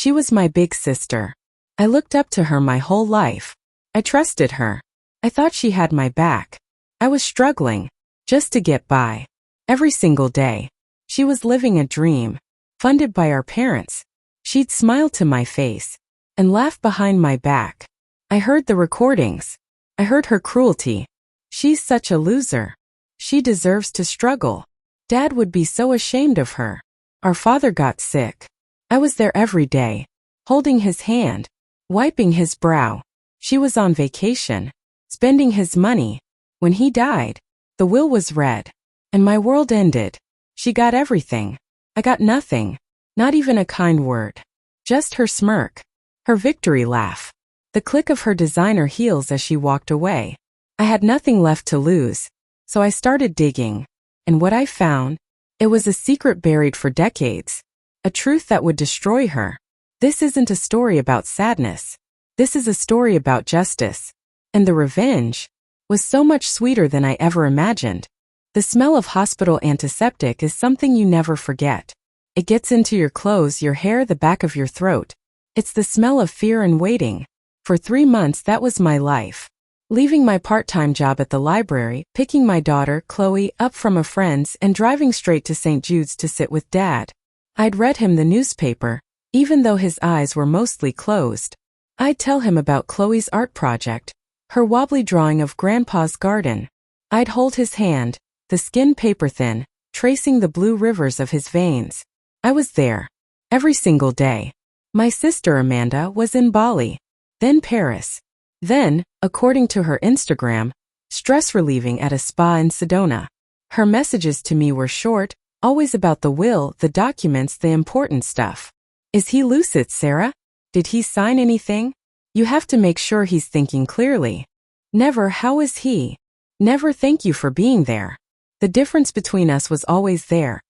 She was my big sister. I looked up to her my whole life. I trusted her. I thought she had my back. I was struggling, just to get by. Every single day. She was living a dream, funded by our parents. She'd smile to my face and laugh behind my back. I heard the recordings. I heard her cruelty. She's such a loser. She deserves to struggle. Dad would be so ashamed of her. Our father got sick. I was there every day, holding his hand, wiping his brow. She was on vacation, spending his money. When he died, the will was read, and my world ended. She got everything. I got nothing, not even a kind word. Just her smirk, her victory laugh, the click of her designer heels as she walked away. I had nothing left to lose, so I started digging. And what I found? It was a secret buried for decades. A truth that would destroy her. This isn't a story about sadness. This is a story about justice. And the revenge was so much sweeter than I ever imagined. The smell of hospital antiseptic is something you never forget. It gets into your clothes, your hair, the back of your throat. It's the smell of fear and waiting. For 3 months that was my life. Leaving my part-time job at the library, picking my daughter, Chloe, up from a friend's and driving straight to St. Jude's to sit with Dad. I'd read him the newspaper, even though his eyes were mostly closed. I'd tell him about Chloe's art project, her wobbly drawing of Grandpa's garden. I'd hold his hand, the skin paper-thin, tracing the blue rivers of his veins. I was there, every single day. My sister Amanda was in Bali, then Paris. Then, according to her Instagram, stress-relieving at a spa in Sedona. Her messages to me were short, always about the will, the documents, the important stuff. Is he lucid, Sarah? Did he sign anything? You have to make sure he's thinking clearly. Never, how is he? Never, thank you for being there. The difference between us was always there.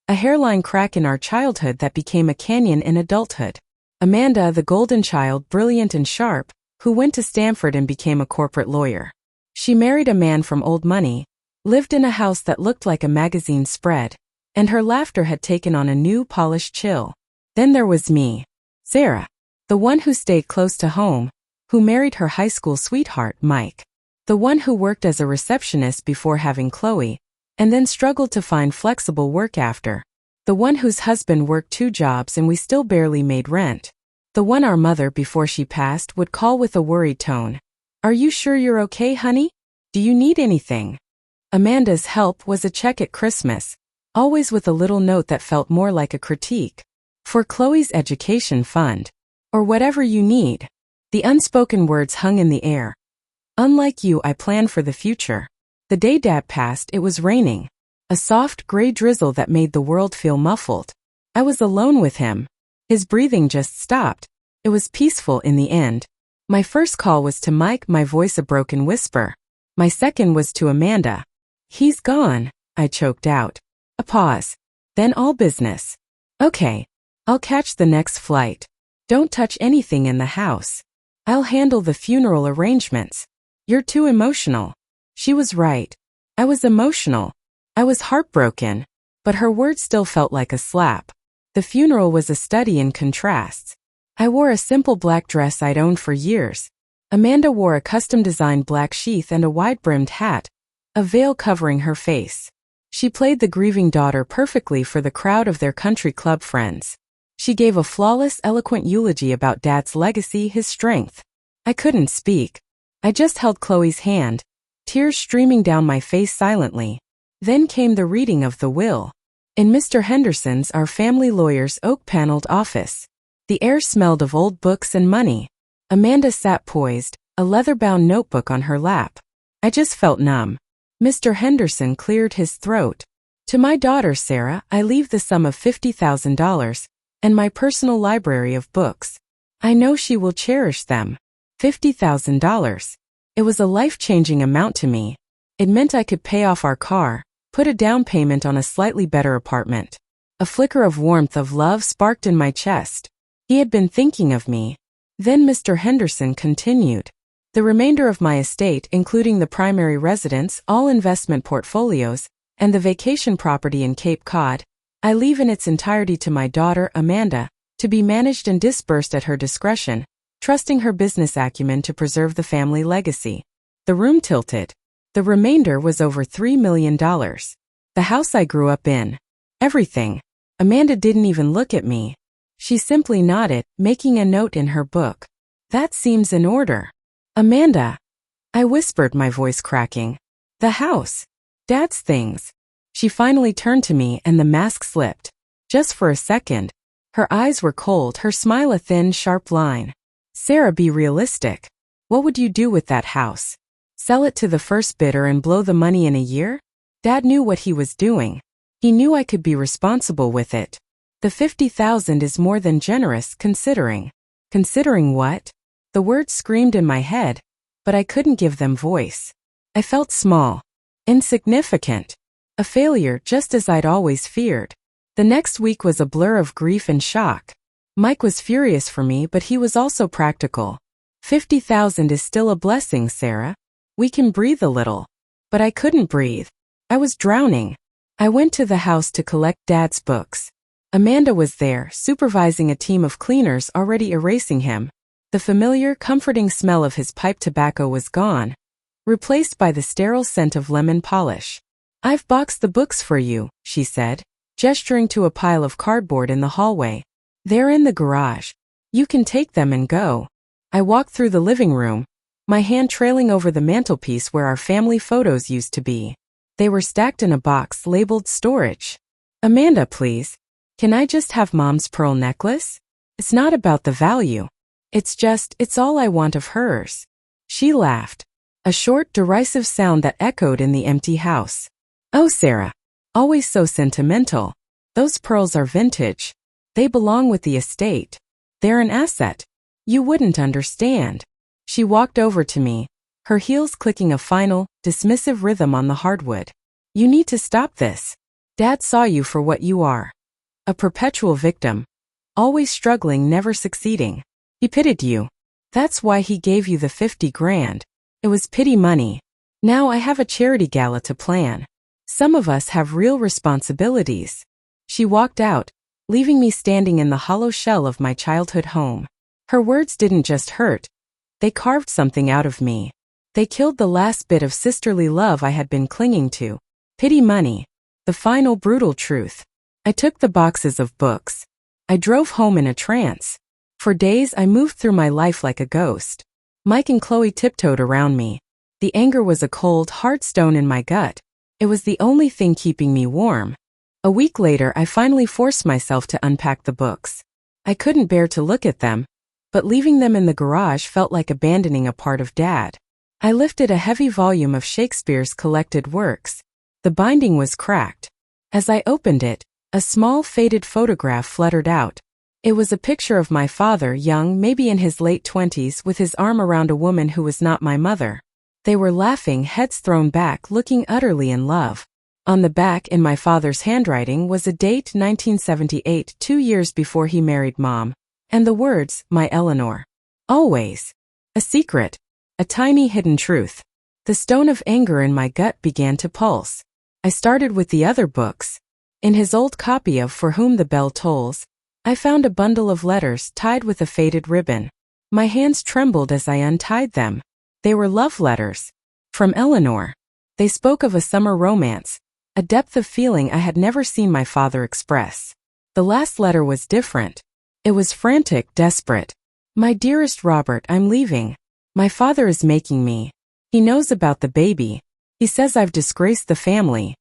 A hairline crack in our childhood that became a canyon in adulthood. Amanda, the golden child, brilliant and sharp, who went to Stanford and became a corporate lawyer. She married a man from old money, lived in a house that looked like a magazine spread, and her laughter had taken on a new polished chill. Then there was me, Sarah, the one who stayed close to home, who married her high school sweetheart, Mike, the one who worked as a receptionist before having Chloe, and then struggled to find flexible work after, the one whose husband worked 2 jobs and we still barely made rent, the one our mother before she passed would call with a worried tone. Are you sure you're okay, honey? Do you need anything? Amanda's help was a check at Christmas, always with a little note that felt more like a critique. For Chloe's education fund. Or whatever you need. The unspoken words hung in the air. Unlike you, I plan for the future. The day Dad passed, it was raining. A soft gray drizzle that made the world feel muffled. I was alone with him. His breathing just stopped. It was peaceful in the end. My first call was to Mike, my voice a broken whisper. My second was to Amanda. He's gone, I choked out. A pause. Then all business. Okay. I'll catch the next flight. Don't touch anything in the house. I'll handle the funeral arrangements. You're too emotional. She was right. I was emotional. I was heartbroken. But her words still felt like a slap. The funeral was a study in contrasts. I wore a simple black dress I'd owned for years. Amanda wore a custom-designed black sheath and a wide-brimmed hat, a veil covering her face. She played the grieving daughter perfectly for the crowd of their country club friends. She gave a flawless, eloquent eulogy about Dad's legacy, his strength. I couldn't speak. I just held Chloe's hand, tears streaming down my face silently. Then came the reading of the will. In Mr. Henderson's, our family lawyer's oak-paneled office. The air smelled of old books and money. Amanda sat poised, a leather-bound notebook on her lap. I just felt numb. Mr. Henderson cleared his throat. To my daughter Sarah, I leave the sum of $50,000 and my personal library of books. I know she will cherish them. $50,000. It was a life-changing amount to me. It meant I could pay off our car, put a down payment on a slightly better apartment. A flicker of warmth of love sparked in my chest. He had been thinking of me. Then Mr. Henderson continued. The remainder of my estate, including the primary residence, all investment portfolios, and the vacation property in Cape Cod, I leave in its entirety to my daughter, Amanda, to be managed and disbursed at her discretion, trusting her business acumen to preserve the family legacy. The room tilted. The remainder was over $3 million. The house I grew up in. Everything. Amanda didn't even look at me. She simply nodded, making a note in her book. That seems in order. Amanda. I whispered, my voice cracking. The house. Dad's things. She finally turned to me and the mask slipped. Just for a second. Her eyes were cold, her smile a thin, sharp line. Sarah, be realistic. What would you do with that house? Sell it to the first bidder and blow the money in a year? Dad knew what he was doing. He knew I could be responsible with it. The $50,000 is more than generous considering. Considering what? The words screamed in my head, but I couldn't give them voice. I felt small. Insignificant. A failure, just as I'd always feared. The next week was a blur of grief and shock. Mike was furious for me, but he was also practical. $50,000 is still a blessing, Sarah. We can breathe a little. But I couldn't breathe. I was drowning. I went to the house to collect Dad's books. Amanda was there, supervising a team of cleaners already erasing him. The familiar, comforting smell of his pipe tobacco was gone, replaced by the sterile scent of lemon polish. I've boxed the books for you, she said, gesturing to a pile of cardboard in the hallway. They're in the garage. You can take them and go. I walked through the living room, my hand trailing over the mantelpiece where our family photos used to be. They were stacked in a box labeled storage. Amanda, please. Can I just have Mom's pearl necklace? It's not about the value. It's all I want of hers. She laughed. A short, derisive sound that echoed in the empty house. Oh, Sarah. Always so sentimental. Those pearls are vintage. They belong with the estate. They're an asset. You wouldn't understand. She walked over to me, her heels clicking a final, dismissive rhythm on the hardwood. You need to stop this. Dad saw you for what you are. A perpetual victim. Always struggling, never succeeding. He pitied you. That's why he gave you the $50,000. It was pity money. Now I have a charity gala to plan. Some of us have real responsibilities. She walked out, leaving me standing in the hollow shell of my childhood home. Her words didn't just hurt. They carved something out of me. They killed the last bit of sisterly love I had been clinging to. Pity money. The final brutal truth. I took the boxes of books. I drove home in a trance. For days I moved through my life like a ghost. Mike and Chloe tiptoed around me. The anger was a cold, hard stone in my gut. It was the only thing keeping me warm. A week later, I finally forced myself to unpack the books. I couldn't bear to look at them, but leaving them in the garage felt like abandoning a part of Dad. I lifted a heavy volume of Shakespeare's collected works. The binding was cracked. As I opened it, a small faded photograph fluttered out. It was a picture of my father, young, maybe in his late 20s, with his arm around a woman who was not my mother. They were laughing, heads thrown back, looking utterly in love. On the back, in my father's handwriting, was a date, 1978, 2 years before he married Mom, and the words, my Eleanor. Always. A secret. A tiny hidden truth. The stone of anger in my gut began to pulse. I started with the other books. In his old copy of For Whom the Bell Tolls, I found a bundle of letters tied with a faded ribbon. My hands trembled as I untied them. They were love letters. From Eleanor. They spoke of a summer romance, a depth of feeling I had never seen my father express. The last letter was different. It was frantic, desperate. My dearest Robert, I'm leaving. My father is making me. He knows about the baby. He says I've disgraced the family.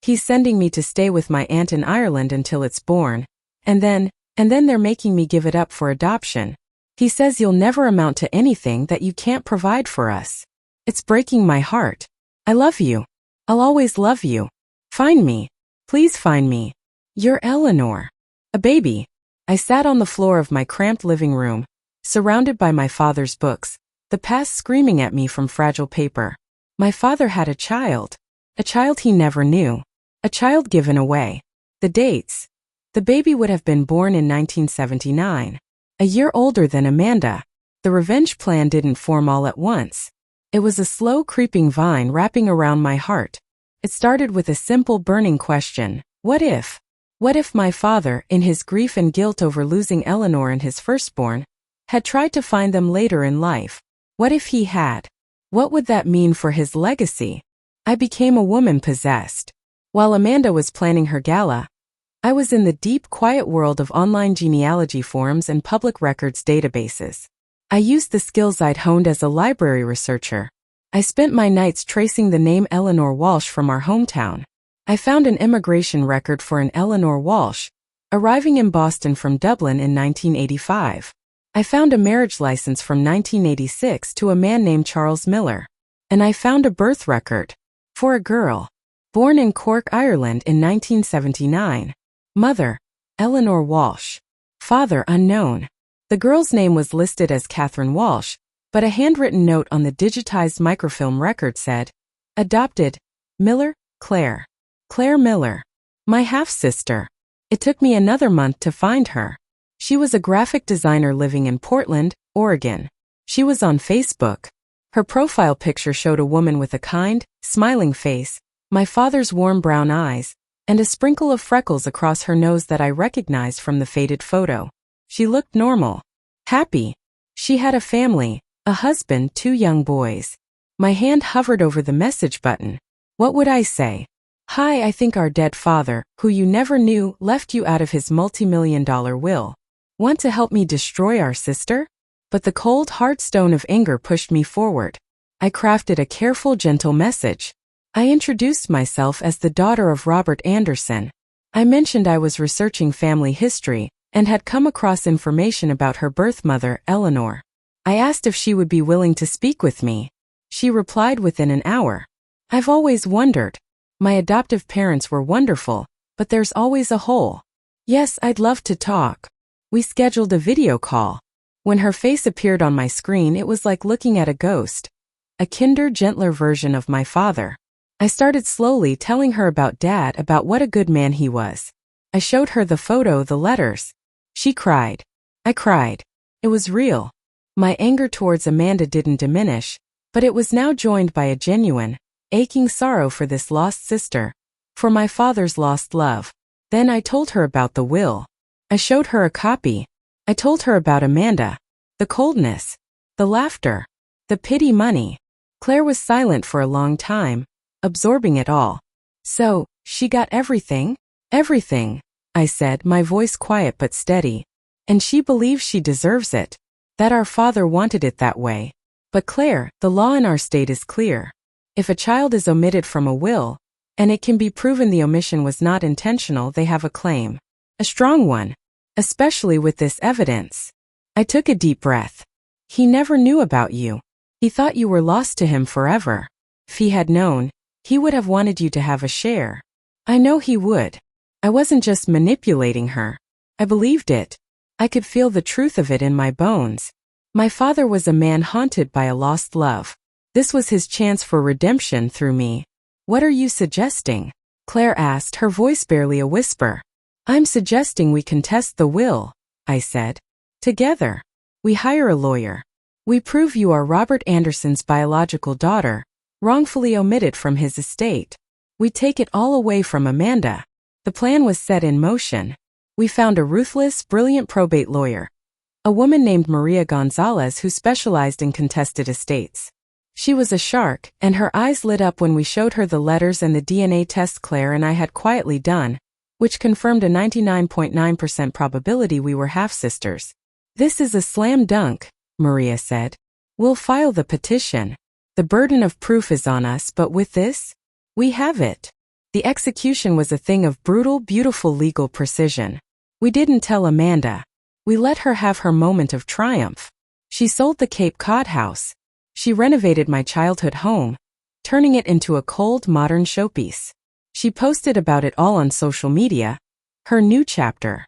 He's sending me to stay with my aunt in Ireland until it's born. And then they're making me give it up for adoption. He says you'll never amount to anything, that you can't provide for us. It's breaking my heart. I love you. I'll always love you. Find me. Please find me. You're Eleanor. A baby. I sat on the floor of my cramped living room, surrounded by my father's books, the past screaming at me from fragile paper. My father had a child he never knew, a child given away. The dates. The baby would have been born in 1979, a year older than Amanda. The revenge plan didn't form all at once. It was a slow creeping vine wrapping around my heart. It started with a simple burning question. What if? What if my father, in his grief and guilt over losing Eleanor and his firstborn, had tried to find them later in life? What if he had? What would that mean for his legacy? I became a woman possessed. While Amanda was planning her gala, I was in the deep, quiet world of online genealogy forums and public records databases. I used the skills I'd honed as a library researcher. I spent my nights tracing the name Eleanor Walsh from our hometown. I found an immigration record for an Eleanor Walsh, arriving in Boston from Dublin in 1985. I found a marriage license from 1986 to a man named Charles Miller. And I found a birth record for a girl born in Cork, Ireland in 1979. Mother, Eleanor Walsh. Father, unknown. The girl's name was listed as Catherine Walsh, but a handwritten note on the digitized microfilm record said, adopted, Miller, Claire. Claire Miller. My half-sister. It took me another month to find her. She was a graphic designer living in Portland, Oregon. She was on Facebook. Her profile picture showed a woman with a kind, smiling face, my father's warm brown eyes, and a sprinkle of freckles across her nose that I recognized from the faded photo. She looked normal. Happy. She had a family, a husband, 2 young boys. My hand hovered over the message button. What would I say? Hi, I think our dead father, who you never knew, left you out of his multi-million-dollar will. Want to help me destroy our sister? But the cold, hard stone of anger pushed me forward. I crafted a careful, gentle message. I introduced myself as the daughter of Robert Anderson. I mentioned I was researching family history and had come across information about her birth mother, Eleanor. I asked if she would be willing to speak with me. She replied within an hour. I've always wondered. My adoptive parents were wonderful, but there's always a hole. Yes, I'd love to talk. We scheduled a video call. When her face appeared on my screen, it was like looking at a ghost. A kinder, gentler version of my father. I started slowly telling her about Dad, about what a good man he was. I showed her the photo, the letters. She cried. I cried. It was real. My anger towards Amanda didn't diminish, but it was now joined by a genuine, aching sorrow for this lost sister, for my father's lost love. Then I told her about the will. I showed her a copy. I told her about Amanda. The coldness. The laughter. The pity money. Claire was silent for a long time, absorbing it all. So, she got everything? Everything, I said, my voice quiet but steady. And she believes she deserves it. That our father wanted it that way. But Claire, the law in our state is clear. If a child is omitted from a will, and it can be proven the omission was not intentional, they have a claim. A strong one. Especially with this evidence. I took a deep breath. He never knew about you. He thought you were lost to him forever. If he had known, he would have wanted you to have a share. I know he would. I wasn't just manipulating her. I believed it. I could feel the truth of it in my bones. My father was a man haunted by a lost love. This was his chance for redemption through me. What are you suggesting? Claire asked, her voice barely a whisper. I'm suggesting we contest the will, I said. Together. We hire a lawyer. We prove you are Robert Anderson's biological daughter, wrongfully omitted from his estate. We take it all away from Amanda. The plan was set in motion. We found a ruthless, brilliant probate lawyer. A woman named Maria Gonzalez who specialized in contested estates. She was a shark, and her eyes lit up when we showed her the letters and the DNA test Claire and I had quietly done, which confirmed a 99.9% probability we were half-sisters. This is a slam dunk, Maria said. We'll file the petition. The burden of proof is on us, but with this, we have it. The execution was a thing of brutal, beautiful legal precision. We didn't tell Amanda. We let her have her moment of triumph. She sold the Cape Cod house. She renovated my childhood home, turning it into a cold, modern showpiece. She posted about it all on social media. Her new chapter.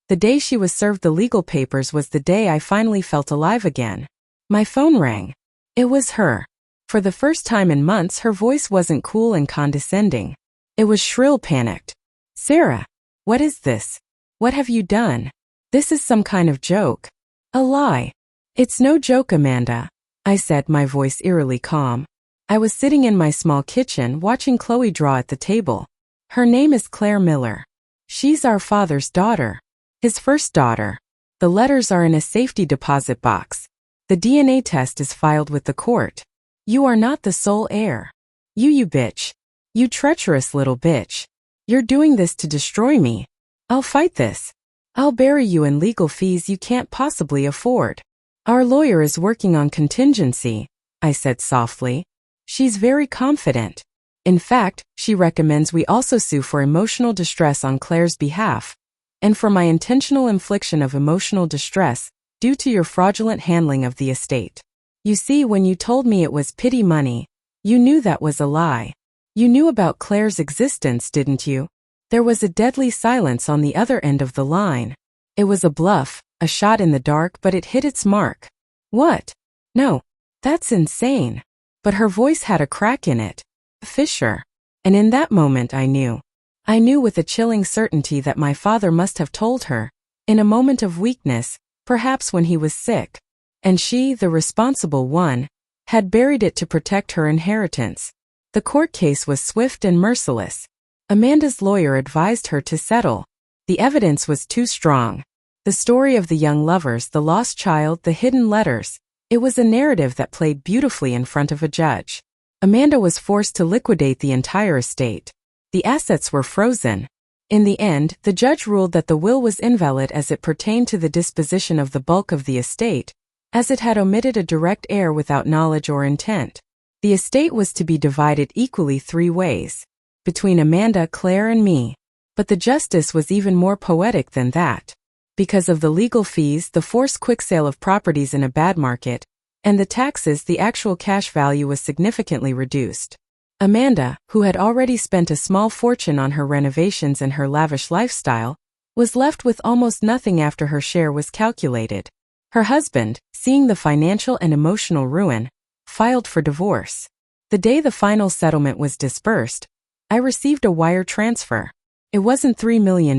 The day she was served the legal papers was the day I finally felt alive again. My phone rang. It was her. For the first time in months, her voice wasn't cool and condescending. It was shrill, panicked. Sarah, what is this? What have you done? This is some kind of joke. A lie. It's no joke, Amanda, I said, my voice eerily calm. I was sitting in my small kitchen watching Chloe draw at the table. Her name is Claire Miller. She's our father's daughter. His first daughter. The letters are in a safety deposit box. The DNA test is filed with the court. You are not the sole heir. You bitch. You treacherous little bitch. You're doing this to destroy me. I'll fight this. I'll bury you in legal fees you can't possibly afford. Our lawyer is working on contingency, I said softly. She's very confident. In fact, she recommends we also sue for emotional distress on Claire's behalf, and for my intentional infliction of emotional distress due to your fraudulent handling of the estate. You see, when you told me it was pity money, you knew that was a lie. You knew about Claire's existence, didn't you? There was a deadly silence on the other end of the line. It was a bluff, a shot in the dark, but it hit its mark. What? No, that's insane. But her voice had a crack in it. Fisher. And in that moment I knew. I knew with a chilling certainty that my father must have told her, in a moment of weakness, perhaps when he was sick. And she, the responsible one, had buried it to protect her inheritance. The court case was swift and merciless. Amanda's lawyer advised her to settle. The evidence was too strong. The story of the young lovers, the lost child, the hidden letters. It was a narrative that played beautifully in front of a judge. Amanda was forced to liquidate the entire estate. The assets were frozen. In the end, the judge ruled that the will was invalid as it pertained to the disposition of the bulk of the estate, as it had omitted a direct heir without knowledge or intent. The estate was to be divided equally 3 ways, between Amanda, Claire, and me. But the justice was even more poetic than that. Because of the legal fees, the forced quick sale of properties in a bad market, and the taxes, the actual cash value was significantly reduced. Amanda, who had already spent a small fortune on her renovations and her lavish lifestyle, was left with almost nothing after her share was calculated. Her husband, seeing the financial and emotional ruin, filed for divorce. The day the final settlement was disbursed, I received a wire transfer. It wasn't $3 million.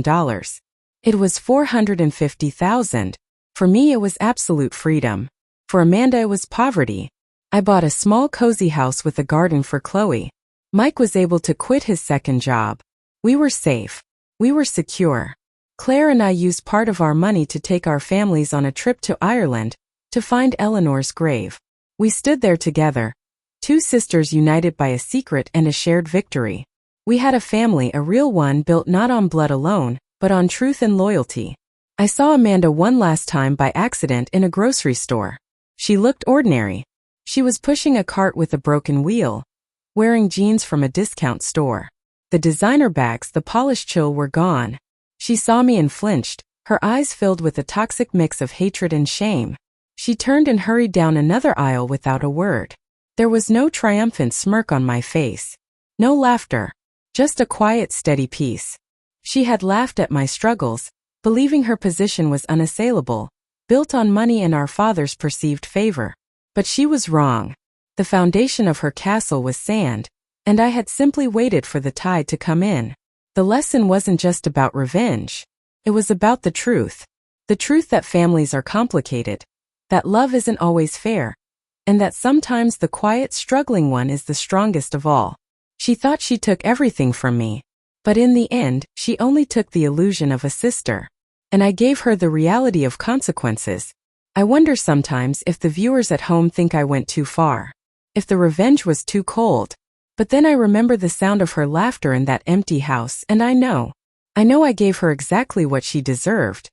It was $450,000. For me it was absolute freedom. For Amanda it was poverty. I bought a small cozy house with a garden for Chloe. Mike was able to quit his second job. We were safe. We were secure. Claire and I used part of our money to take our families on a trip to Ireland to find Eleanor's grave. We stood there together, 2 sisters united by a secret and a shared victory. We had a family, a real one, built not on blood alone, but on truth and loyalty. I saw Amanda one last time by accident in a grocery store. She looked ordinary. She was pushing a cart with a broken wheel, wearing jeans from a discount store. The designer bags, the polished chill were gone. She saw me and flinched, her eyes filled with a toxic mix of hatred and shame. She turned and hurried down another aisle without a word. There was no triumphant smirk on my face. No laughter. Just a quiet, steady peace. She had laughed at my struggles, believing her position was unassailable, built on money and our father's perceived favor. But she was wrong. The foundation of her castle was sand, and I had simply waited for the tide to come in. The lesson wasn't just about revenge. It was about the truth. The truth that families are complicated, that love isn't always fair, and that sometimes the quiet, struggling one is the strongest of all. She thought she took everything from me, but in the end, she only took the illusion of a sister. And I gave her the reality of consequences. I wonder sometimes if the viewers at home think I went too far, if the revenge was too cold. But then I remember the sound of her laughter in that empty house, and I know I gave her exactly what she deserved.